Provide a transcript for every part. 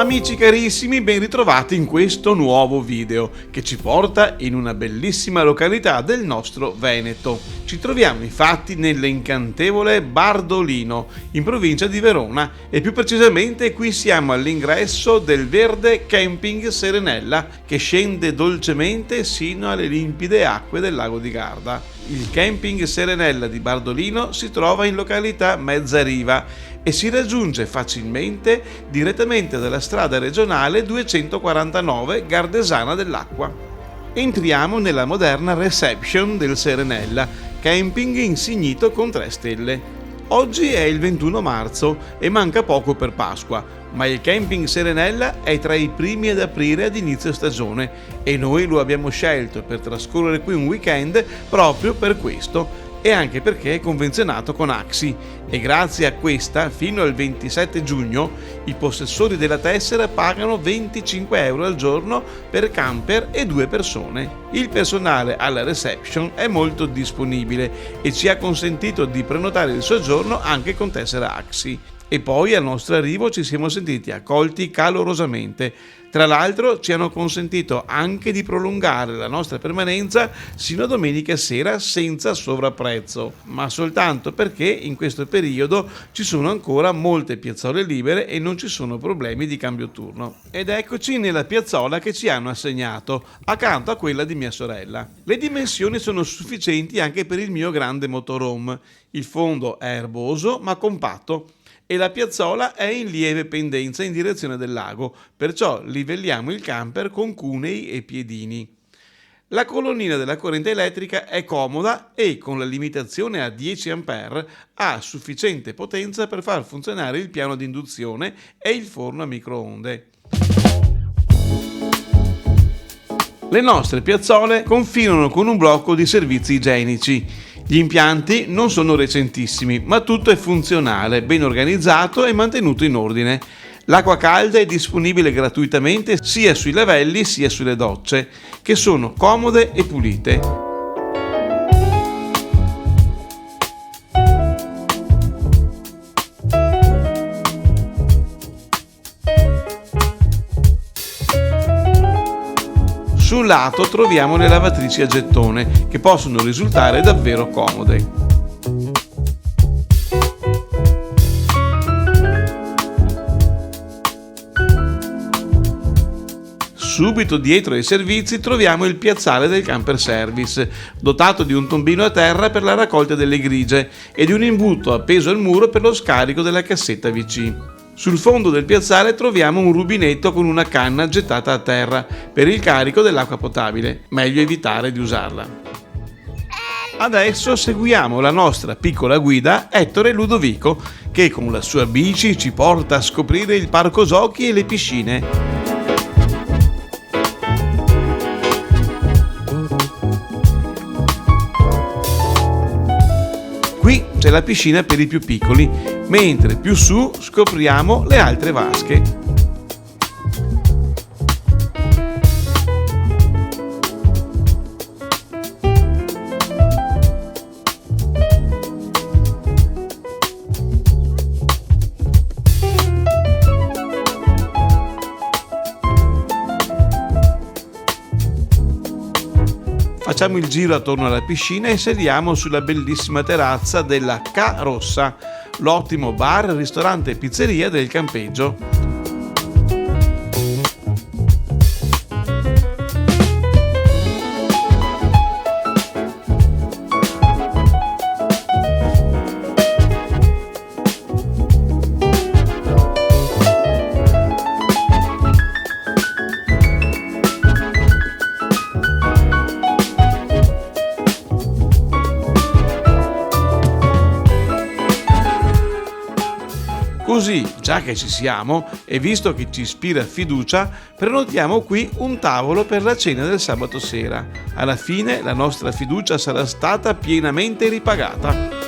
Amici carissimi, ben ritrovati in questo nuovo video che ci porta in una bellissima località del nostro Veneto. Ci troviamo infatti nell'incantevole Bardolino, in provincia di Verona, e più precisamente qui siamo all'ingresso del verde camping Serenella che scende dolcemente sino alle limpide acque del lago di Garda. Il camping Serenella di Bardolino si trova in località Mezzariva e si raggiunge facilmente direttamente dalla strada regionale 249 Gardesana dell'Acqua. Entriamo nella moderna reception del Serenella, camping insignito con 3 stelle. Oggi è il 21 marzo e manca poco per Pasqua, ma il camping Serenella è tra i primi ad aprire ad inizio stagione e noi lo abbiamo scelto per trascorrere qui un weekend proprio per questo, e anche perché è convenzionato con Axi e grazie a questa fino al 27 giugno i possessori della tessera pagano 25 euro al giorno per camper e 2 persone. Il personale alla reception è molto disponibile e ci ha consentito di prenotare il soggiorno anche con tessera Axi. E poi al nostro arrivo ci siamo sentiti accolti calorosamente. Tra l'altro ci hanno consentito anche di prolungare la nostra permanenza sino a domenica sera senza sovrapprezzo, ma soltanto perché in questo periodo ci sono ancora molte piazzole libere e non ci sono problemi di cambio turno. Ed eccoci nella piazzola che ci hanno assegnato, accanto a quella di mia sorella. Le dimensioni sono sufficienti anche per il mio grande motorhome. Il fondo è erboso ma compatto e la piazzola è in lieve pendenza in direzione del lago, perciò livelliamo il camper con cunei e piedini. La colonnina della corrente elettrica è comoda e con la limitazione a 10 A ha sufficiente potenza per far funzionare il piano di induzione e il forno a microonde. Le nostre piazzole confinano con un blocco di servizi igienici. Gli impianti non sono recentissimi, ma tutto è funzionale, ben organizzato e mantenuto in ordine. L'acqua calda è disponibile gratuitamente sia sui lavelli sia sulle docce, che sono comode e pulite. Sul lato troviamo le lavatrici a gettone, che possono risultare davvero comode. Subito dietro ai servizi troviamo il piazzale del camper service, dotato di un tombino a terra per la raccolta delle grigie e di un imbuto appeso al muro per lo scarico della cassetta VC. Sul fondo del piazzale troviamo un rubinetto con una canna gettata a terra per il carico dell'acqua potabile, meglio evitare di usarla. Adesso seguiamo la nostra piccola guida Ettore Ludovico, che con la sua bici ci porta a scoprire il parco giochi e le piscine. Qui c'è la piscina per i più piccoli, mentre più su scopriamo le altre vasche. Facciamo il giro attorno alla piscina e saliamo sulla bellissima terrazza della Ca Rossa, l'ottimo bar, ristorante e pizzeria del campeggio. Così, già che ci siamo e visto che ci ispira fiducia, prenotiamo qui un tavolo per la cena del sabato sera. Alla fine la nostra fiducia sarà stata pienamente ripagata.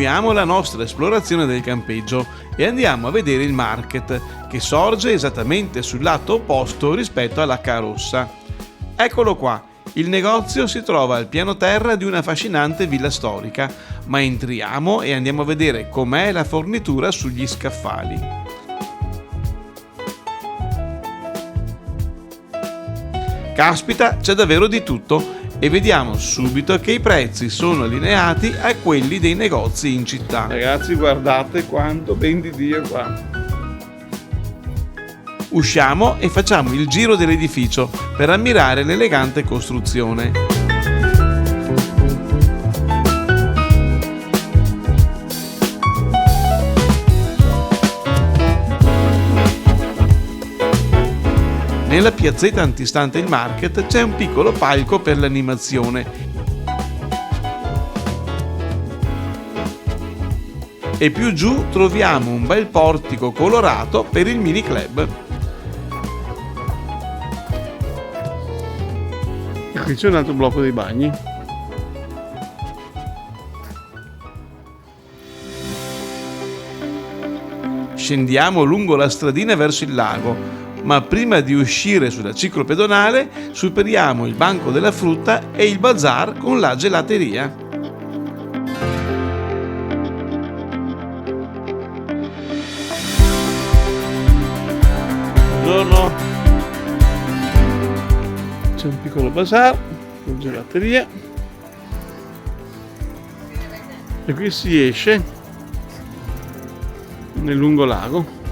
continuiamo la nostra esplorazione del campeggio e andiamo a vedere il market, che sorge esattamente sul lato opposto rispetto alla Ca' Rossa. Eccolo qua, il negozio si trova al piano terra di una affascinante villa storica, ma entriamo e andiamo a vedere com'è la fornitura sugli scaffali. Caspita, c'è davvero di tutto e vediamo subito che i prezzi sono allineati a quelli dei negozi in città. Ragazzi, guardate quanto ben di Dio qua. Usciamo e facciamo il giro dell'edificio per ammirare l'elegante costruzione. Nella piazzetta antistante il market c'è un piccolo palco per l'animazione e più giù troviamo un bel portico colorato per il mini club. E qui c'è un altro blocco dei bagni. Scendiamo lungo la stradina verso il lago, ma prima di uscire sulla ciclopedonale superiamo il banco della frutta e il bazar con la gelateria. Buongiorno. C'è un piccolo bazar con gelateria e qui si esce nel lungolago.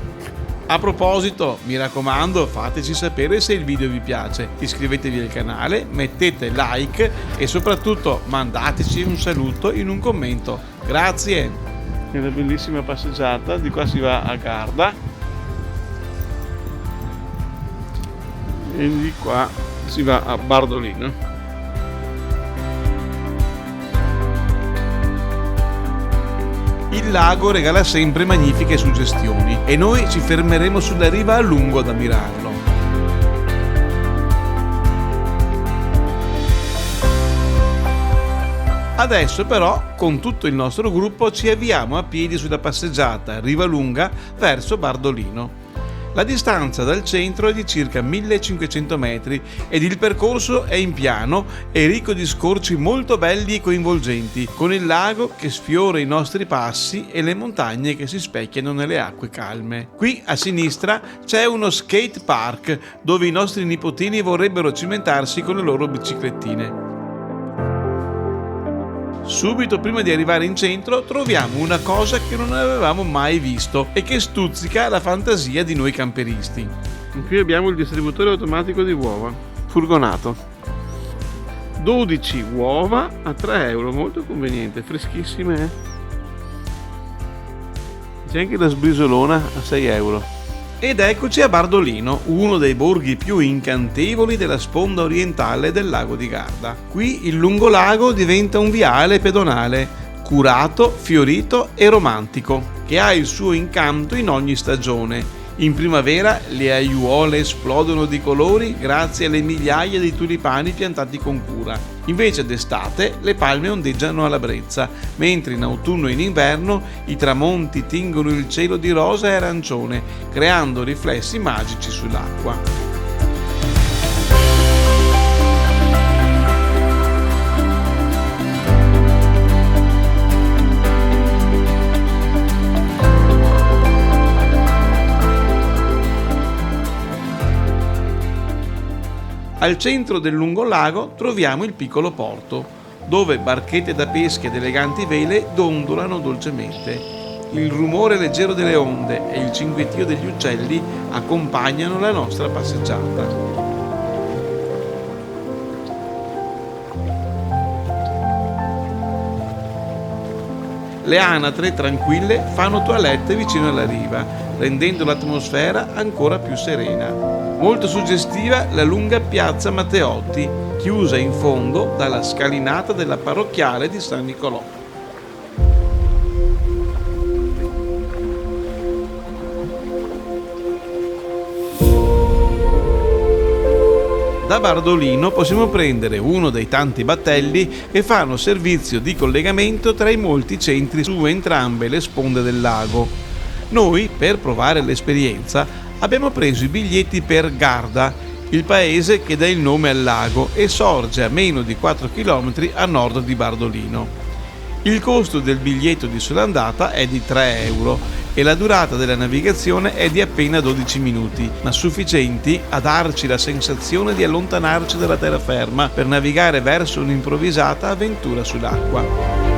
A proposito, mi raccomando, fateci sapere se il video vi piace, iscrivetevi al canale, mettete like e soprattutto mandateci un saluto in un commento. Grazie! È una bellissima passeggiata, di qua si va a Garda e di qua si va a Bardolino. Il lago regala sempre magnifiche suggestioni e noi ci fermeremo sulla riva a lungo ad ammirarlo. Adesso però, con tutto il nostro gruppo, ci avviamo a piedi sulla passeggiata Riva Lunga verso Bardolino. La distanza dal centro è di circa 1500 metri ed il percorso è in piano e ricco di scorci molto belli e coinvolgenti, con il lago che sfiora i nostri passi e le montagne che si specchiano nelle acque calme. Qui a sinistra c'è uno skate park dove i nostri nipotini vorrebbero cimentarsi con le loro biciclettine. Subito prima di arrivare in centro troviamo una cosa che non avevamo mai visto e che stuzzica la fantasia di noi camperisti. Qui abbiamo il distributore automatico di uova, furgonato. 12 uova a 3 euro, molto conveniente, freschissime. C'è anche la sbrisolona a 6 euro. Ed eccoci a Bardolino, uno dei borghi più incantevoli della sponda orientale del lago di Garda. Qui il lungolago diventa un viale pedonale, curato, fiorito e romantico, che ha il suo incanto in ogni stagione. In primavera le aiuole esplodono di colori grazie alle migliaia di tulipani piantati con cura. Invece d'estate le palme ondeggiano alla brezza, mentre in autunno e in inverno i tramonti tingono il cielo di rosa e arancione, creando riflessi magici sull'acqua. Al centro del lungolago troviamo il piccolo porto, dove barchette da pesca ed eleganti vele dondolano dolcemente. Il rumore leggero delle onde e il cinguettio degli uccelli accompagnano la nostra passeggiata. Le anatre tranquille fanno toilette vicino alla riva, rendendo l'atmosfera ancora più serena. Molto suggestiva la lunga piazza Matteotti, chiusa in fondo dalla scalinata della parrocchiale di San Nicolò. Da Bardolino possiamo prendere uno dei tanti battelli che fanno servizio di collegamento tra i molti centri su entrambe le sponde del lago. Noi, per provare l'esperienza, abbiamo preso i biglietti per Garda, il paese che dà il nome al lago e sorge a meno di 4 km a nord di Bardolino. Il costo del biglietto di sola andata è di 3 euro e la durata della navigazione è di appena 12 minuti, ma sufficienti a darci la sensazione di allontanarci dalla terraferma per navigare verso un'improvvisata avventura sull'acqua.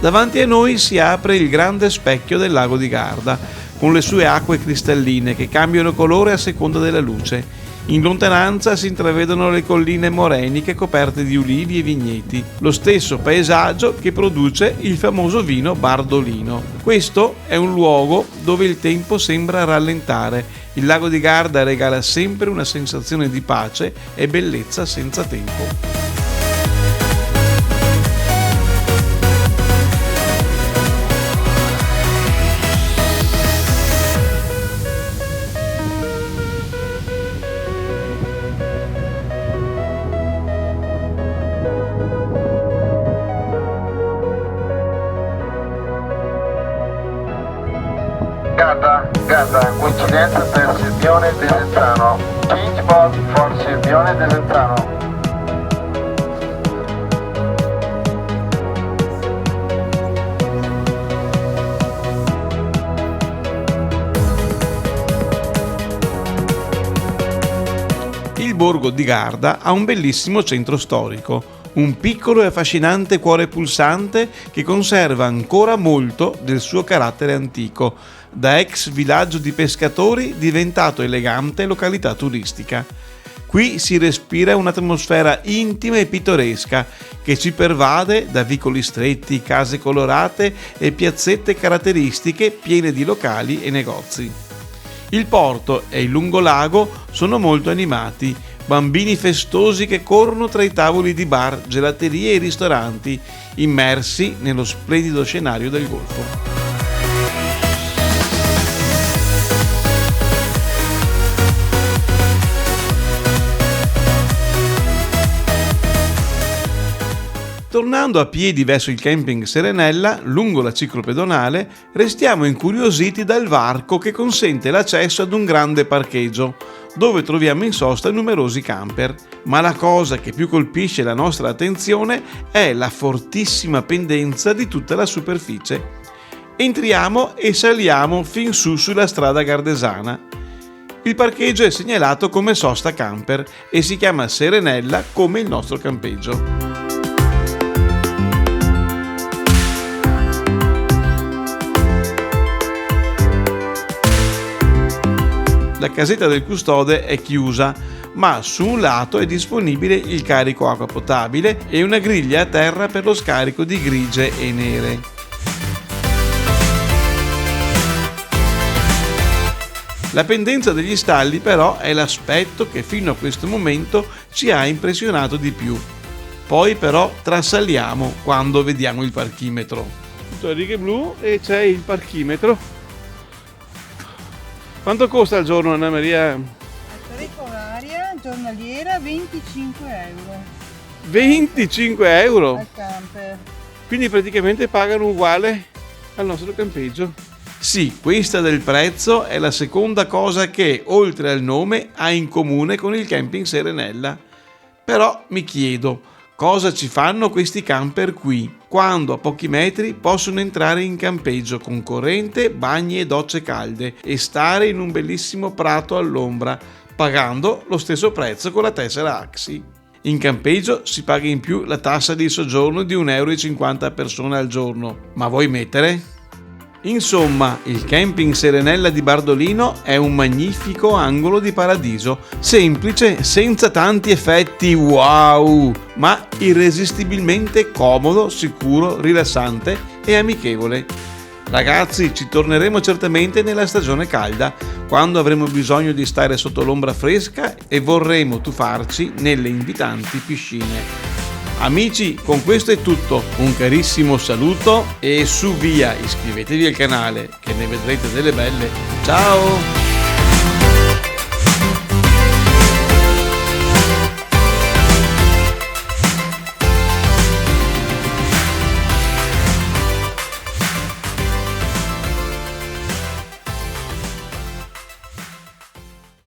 Davanti a noi si apre il grande specchio del lago di Garda, con le sue acque cristalline che cambiano colore a seconda della luce. In lontananza si intravedono le colline moreniche coperte di ulivi e vigneti, lo stesso paesaggio che produce il famoso vino Bardolino. Questo è un luogo dove il tempo sembra rallentare. Il lago di Garda regala sempre una sensazione di pace e bellezza senza tempo. Garda, coincidenza per Sirmione Desenzano. Change boat for Sirmione Desenzano. Il borgo di Garda ha un bellissimo centro storico, un piccolo e affascinante cuore pulsante che conserva ancora molto del suo carattere antico, da ex villaggio di pescatori diventato elegante località turistica. Qui si respira un'atmosfera intima e pittoresca che ci pervade da vicoli stretti, case colorate e piazzette caratteristiche piene di locali e negozi. Il porto e il lungolago sono molto animati, bambini festosi che corrono tra i tavoli di bar, gelaterie e ristoranti, immersi nello splendido scenario del Golfo. Tornando a piedi verso il camping Serenella, lungo la ciclopedonale, restiamo incuriositi dal varco che consente l'accesso ad un grande parcheggio, dove troviamo in sosta numerosi camper. Ma la cosa che più colpisce la nostra attenzione è la fortissima pendenza di tutta la superficie. Entriamo e saliamo fin su sulla strada gardesana. Il parcheggio è segnalato come sosta camper e si chiama Serenella come il nostro campeggio. La casetta del custode è chiusa, ma su un lato è disponibile il carico acqua potabile e una griglia a terra per lo scarico di grigie e nere. La pendenza degli stalli però è l'aspetto che fino a questo momento ci ha impressionato di più. Poi però trasaliamo quando vediamo il parchimetro. Tutto a righe blu e c'è il parchimetro. Quanto costa al giorno, Anna Maria? Tarifa oraria giornaliera 25 euro 25 euro? al camper. Quindi praticamente pagano uguale al nostro campeggio. Sì, questa del prezzo è la seconda cosa che, oltre al nome, ha in comune con il camping Serenella. Però mi chiedo, cosa ci fanno questi camper qui, quando a pochi metri possono entrare in campeggio con corrente, bagni e docce calde e stare in un bellissimo prato all'ombra, pagando lo stesso prezzo con la tessera AXI. In campeggio si paga in più la tassa di soggiorno di 1,50 euro a persona al giorno. Ma vuoi mettere? Insomma, il camping Serenella di Bardolino è un magnifico angolo di paradiso, semplice, senza tanti effetti wow, ma irresistibilmente comodo, sicuro, rilassante e amichevole. Ragazzi, ci torneremo certamente nella stagione calda, quando avremo bisogno di stare sotto l'ombra fresca e vorremmo tuffarci nelle invitanti piscine. Amici, con questo è tutto, un carissimo saluto e su via, iscrivetevi al canale che ne vedrete delle belle. Ciao!